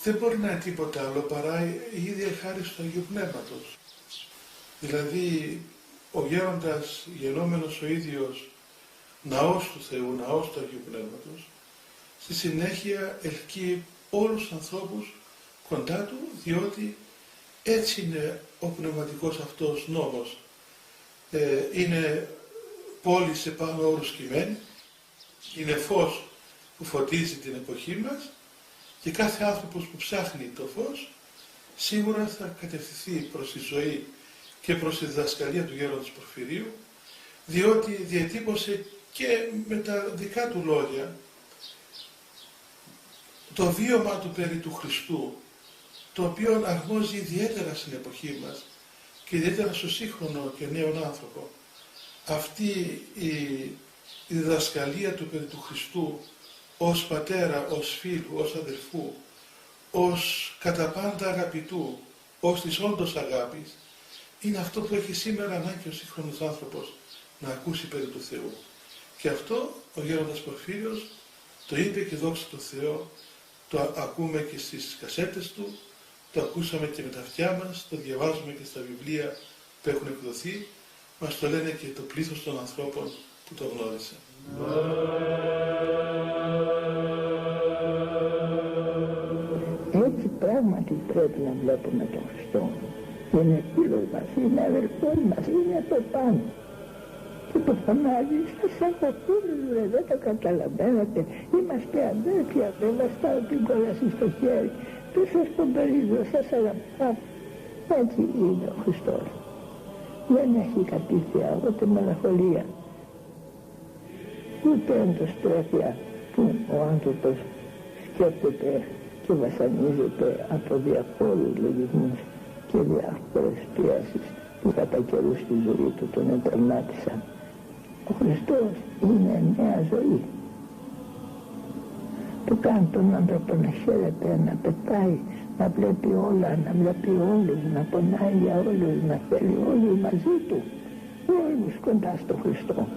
δεν μπορεί να είναι τίποτα άλλο παρά η ίδια χάρη του Αγίου Πνεύματος. Δηλαδή, ο γέροντας γενόμενος ο ίδιος ναός του Θεού, ναός του Αγίου Πνεύματος, στη συνέχεια ελκύει όλους τους ανθρώπους κοντά του, διότι έτσι είναι ο πνευματικός αυτός νόμος. Είναι πόλη σε πάνω όρους κειμένη, είναι φως που φωτίζει την εποχή μας και κάθε άνθρωπος που ψάχνει το φως σίγουρα θα κατευθυνθεί προς τη ζωή και προς τη διδασκαλία του γέροντος Πορφυρίου, διότι διατύπωσε και με τα δικά του λόγια το βίωμα του περί του Χριστού, το οποίο αρμόζει ιδιαίτερα στην εποχή μας και ιδιαίτερα στο σύγχρονο και νέον άνθρωπο. Αυτή η διδασκαλία του περί του Χριστού ως πατέρα, ως φίλου, ως αδελφού, ως κατά πάντα αγαπητού, ως της όντως αγάπης, είναι αυτό που έχει σήμερα ανάγκη ο σύγχρονος άνθρωπος να ακούσει περί του Θεού. Και αυτό ο γέροντας Πορφύριος το είπε και δόξα τω Θεώ, το ακούμε και στις κασέτες του, το ακούσαμε και με τα αυτιά μας, το διαβάζουμε και στα βιβλία που έχουν εκδοθεί, μας το λένε και το πλήθος των ανθρώπων που το γνώρισαν. Έτσι πράγματι πρέπει να βλέπουμε τον Χριστό. Είναι φίλος μας, είναι αδελφός μας, είναι το πάνω. Και το φωνάζει, σας αγαπούμε, δεν το καταλαβαίνετε, είμαστε αδέρφια, δεν βαστάω την κόλαση στο χέρι, δεν σας πομπερίζω, σας αγαπάω. Έτσι είναι ο Χριστός. Δεν έχει κατήφια, ούτε μελαγχολία, ούτε εντοστρέφεια που ο άνθρωπος σκέφτεται και βασανίζεται από διαφόρους λογισμούς και διάφορες πιέσεις που κατά καιρούς στη ζωή του τον ετερνάτισαν. Ο Χριστός είναι νέα ζωή. Το κάνει τον άνθρωπο να χαίρεται, να πετάει, να βλέπει όλα, να βλέπει όλους, να πονάει για όλους, να θέλει όλους μαζί του, όλους κοντά στο Χριστό.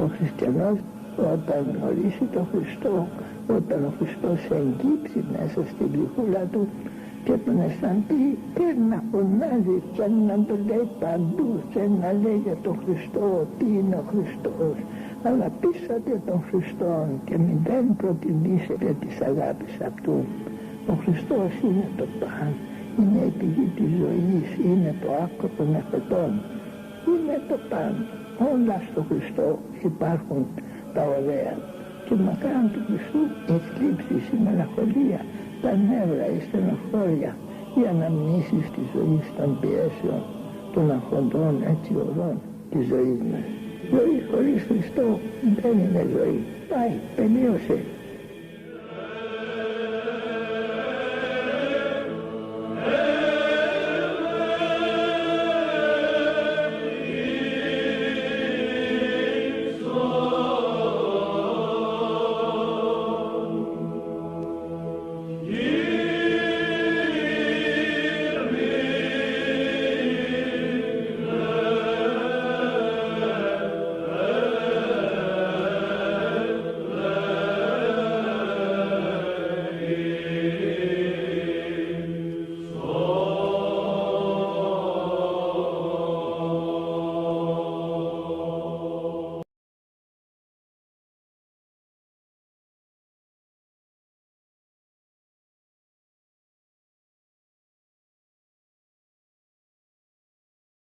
Ο χριστιανός όταν γνωρίσει τον Χριστό, όταν ο Χριστός εγκύψει μέσα στην ψυχούλα του και τον αισθανθεί και να φωνάζει και να τον λέει παντού και να λέει για τον Χριστό, τι είναι ο Χριστός, αλλά πείσατε τον Χριστόν και μην δεν προτιμήσετε της αγάπης αυτού. Ο Χριστός είναι το παν, είναι η πηγή της ζωής, είναι το άκρο των εφετών, είναι το παν. Όλα στο Χριστό υπάρχουν τα ωραία και μακράν του Χριστού η θλίψη, η μελαγχολία, τα νεύρα, η στενοχώρια, οι αναμνήσεις της ζωής, των πιέσεων, των αχοντών έτσι ορών της ζωής μας. Ζωή χωρίς Χριστό δεν είναι ζωή. Πάει, τελείωσε.